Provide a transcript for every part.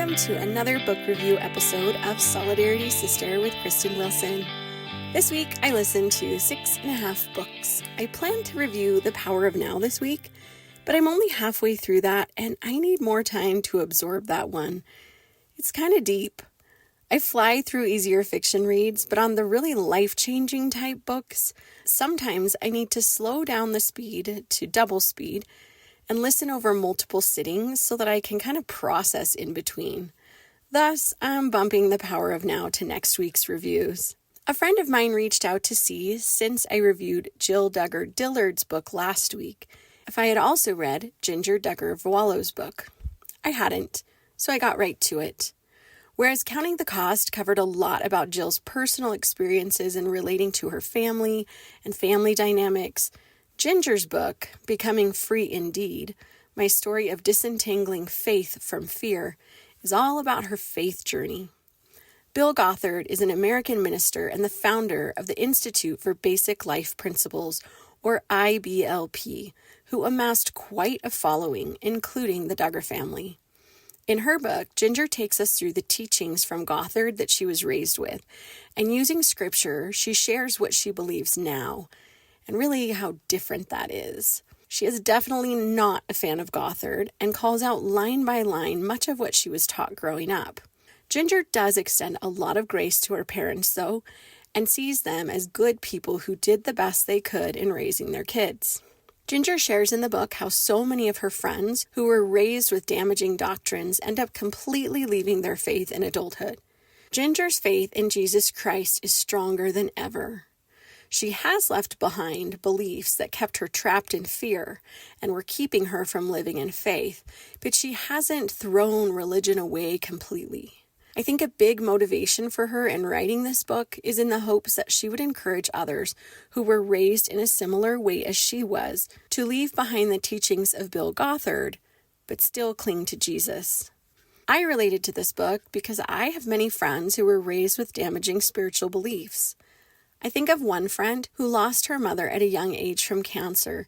welcome to another book review episode of Solidarity Sister with Kristen Wilson. This week, I listened to 6.5 books. I plan to review The Power of Now this week, but I'm only halfway through that, and I need more time to absorb that one. It's kind of deep. I fly through easier fiction reads, but on the really life-changing type books, sometimes I need to slow down the speed to double speed and listen over multiple sittings so that I can kind of process in between. Thus, I'm bumping The Power of Now to next week's reviews. A friend of mine reached out to see, since I reviewed Jill Duggar Dillard's book last week, if I had also read Jinger Duggar Vuolo's book. I hadn't, so I got right to it. Whereas Counting the Cost covered a lot about Jill's personal experiences in relating to her family and family dynamics, Ginger's book, Becoming Free Indeed, my story of disentangling faith from fear, is all about her faith journey. Bill Gothard is an American minister and the founder of the Institute for Basic Life Principles, or IBLP, who amassed quite a following, including the Duggar family. In her book, Jinger takes us through the teachings from Gothard that she was raised with, and using scripture, she shares what she believes now, and really how different that is. She is definitely not a fan of Gothard and calls out line by line much of what she was taught growing up. Jinger does extend a lot of grace to her parents, though, and sees them as good people who did the best they could in raising their kids. Jinger shares in the book how so many of her friends who were raised with damaging doctrines end up completely leaving their faith in adulthood. Ginger's faith in Jesus Christ is stronger than ever. She has left behind beliefs that kept her trapped in fear and were keeping her from living in faith, but she hasn't thrown religion away completely. I think a big motivation for her in writing this book is in the hopes that she would encourage others who were raised in a similar way as she was to leave behind the teachings of Bill Gothard, but still cling to Jesus. I related to this book because I have many friends who were raised with damaging spiritual beliefs. I think of one friend who lost her mother at a young age from cancer,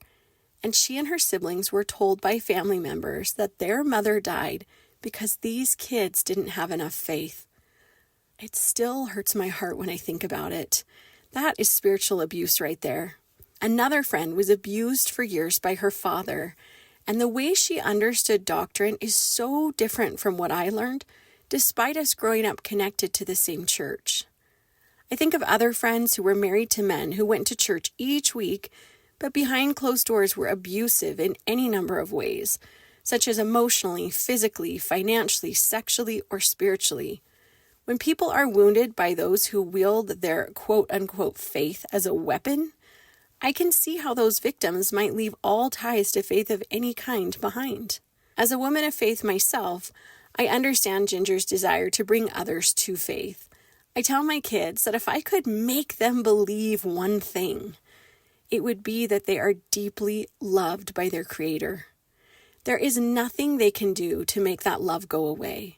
and she and her siblings were told by family members that their mother died because these kids didn't have enough faith. It still hurts my heart when I think about it. That is spiritual abuse right there. Another friend was abused for years by her father, and the way she understood doctrine is so different from what I learned, despite us growing up connected to the same church. I think of other friends who were married to men who went to church each week, but behind closed doors were abusive in any number of ways, such as emotionally, physically, financially, sexually, or spiritually. When people are wounded by those who wield their quote-unquote faith as a weapon, I can see how those victims might leave all ties to faith of any kind behind. As a woman of faith myself, I understand Ginger's desire to bring others to faith. I tell my kids that if I could make them believe one thing, it would be that they are deeply loved by their Creator. There is nothing they can do to make that love go away.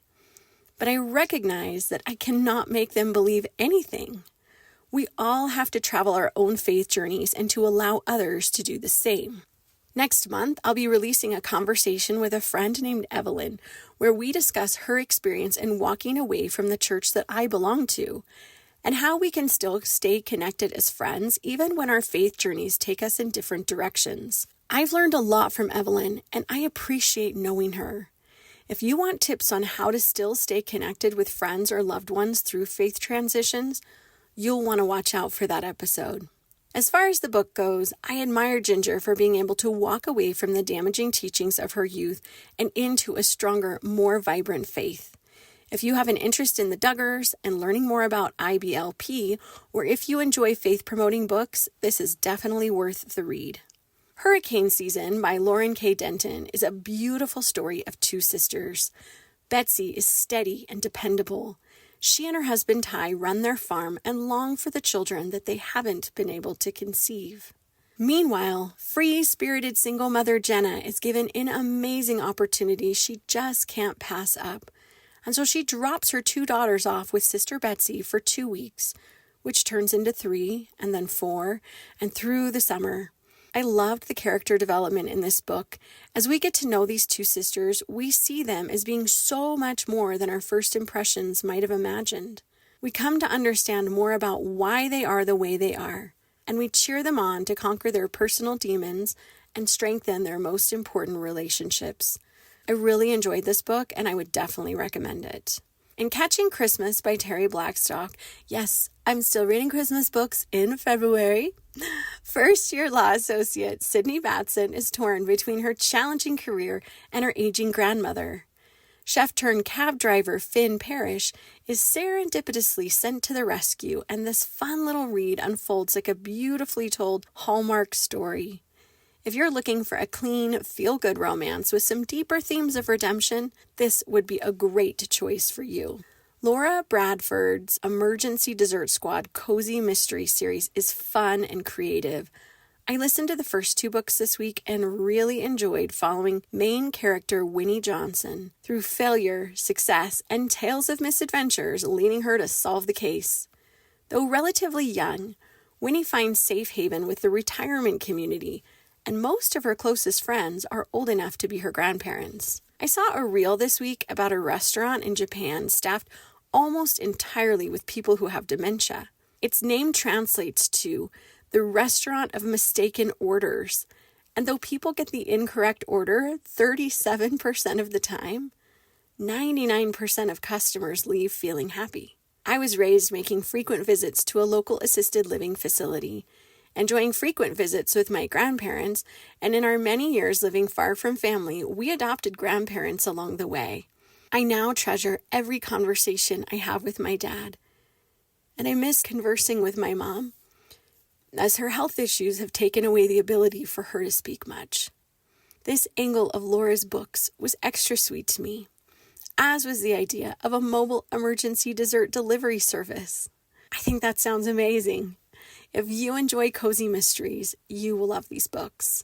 But I recognize that I cannot make them believe anything. We all have to travel our own faith journeys and to allow others to do the same. Next month, I'll be releasing a conversation with a friend named Evelyn, where we discuss her experience in walking away from the church that I belong to, and how we can still stay connected as friends even when our faith journeys take us in different directions. I've learned a lot from Evelyn, and I appreciate knowing her. If you want tips on how to still stay connected with friends or loved ones through faith transitions, you'll want to watch out for that episode. As far as the book goes, I admire Jinger for being able to walk away from the damaging teachings of her youth and into a stronger, more vibrant faith. If you have an interest in the Duggars and learning more about IBLP, or if you enjoy faith-promoting books, this is definitely worth the read. Hurricane Season by Lauren K. Denton is a beautiful story of two sisters. Betsy is steady and dependable. She and her husband Ty run their farm and long for the children that they haven't been able to conceive. Meanwhile, free-spirited single mother Jenna is given an amazing opportunity she just can't pass up. And so she drops her 2 daughters off with sister Betsy for 2 weeks, which turns into 3 and then 4 and through the summer. I loved the character development in this book. As we get to know these two sisters, we see them as being so much more than our first impressions might have imagined. We come to understand more about why they are the way they are, and we cheer them on to conquer their personal demons and strengthen their most important relationships. I really enjoyed this book, and I would definitely recommend it. In Catching Christmas by Terri Blackstock, yes, I'm still reading Christmas books in February. First-year law associate Sydney Batson is torn between her challenging career and her aging grandmother. Chef-turned-cab driver Finn Parrish is serendipitously sent to the rescue, and this fun little read unfolds like a beautifully told Hallmark story. If you're looking for a clean, feel-good romance with some deeper themes of redemption, this would be a great choice for you. Laura Bradford's Emergency Dessert Squad Cozy Mystery series is fun and creative. I listened to the first 2 books this week and really enjoyed following main character Winnie Johnson through failure, success, and tales of misadventures leading her to solve the case. Though relatively young, Winnie finds safe haven with the retirement community, and most of her closest friends are old enough to be her grandparents. I saw a reel this week about a restaurant in Japan staffed almost entirely with people who have dementia. Its name translates to the Restaurant of Mistaken Orders, and though people get the incorrect order 37% of the time, 99% of customers leave feeling happy. I was raised making frequent visits to a local assisted living facility, enjoying frequent visits with my grandparents, and in our many years living far from family, we adopted grandparents along the way. I now treasure every conversation I have with my dad, and I miss conversing with my mom, as her health issues have taken away the ability for her to speak much. This angle of Laura's books was extra sweet to me, as was the idea of a mobile emergency dessert delivery service. I think that sounds amazing. If you enjoy cozy mysteries, you will love these books.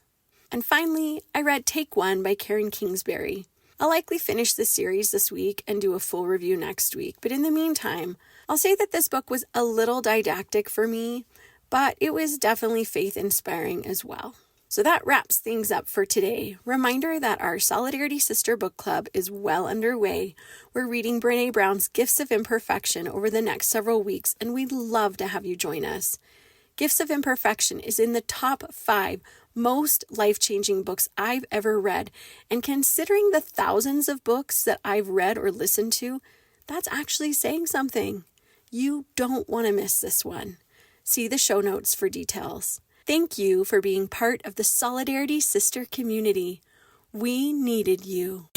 And finally, I read Take One by Kingsbury. I'll likely finish the series this week and do a full review next week, but in the meantime, I'll say that this book was a little didactic for me, but it was definitely faith-inspiring as well. So that wraps things up for today. Reminder that our Solidarity Sister Book Club is well underway. We're reading Brené Brown's Gifts of Imperfection over the next several weeks, and we'd love to have you join us. Gifts of Imperfection is in the top 5 most life-changing books I've ever read, and considering the thousands of books that I've read or listened to, that's actually saying something. You don't want to miss this one. See the show notes for details. Thank you for being part of the Solidarity Sister community. We needed you.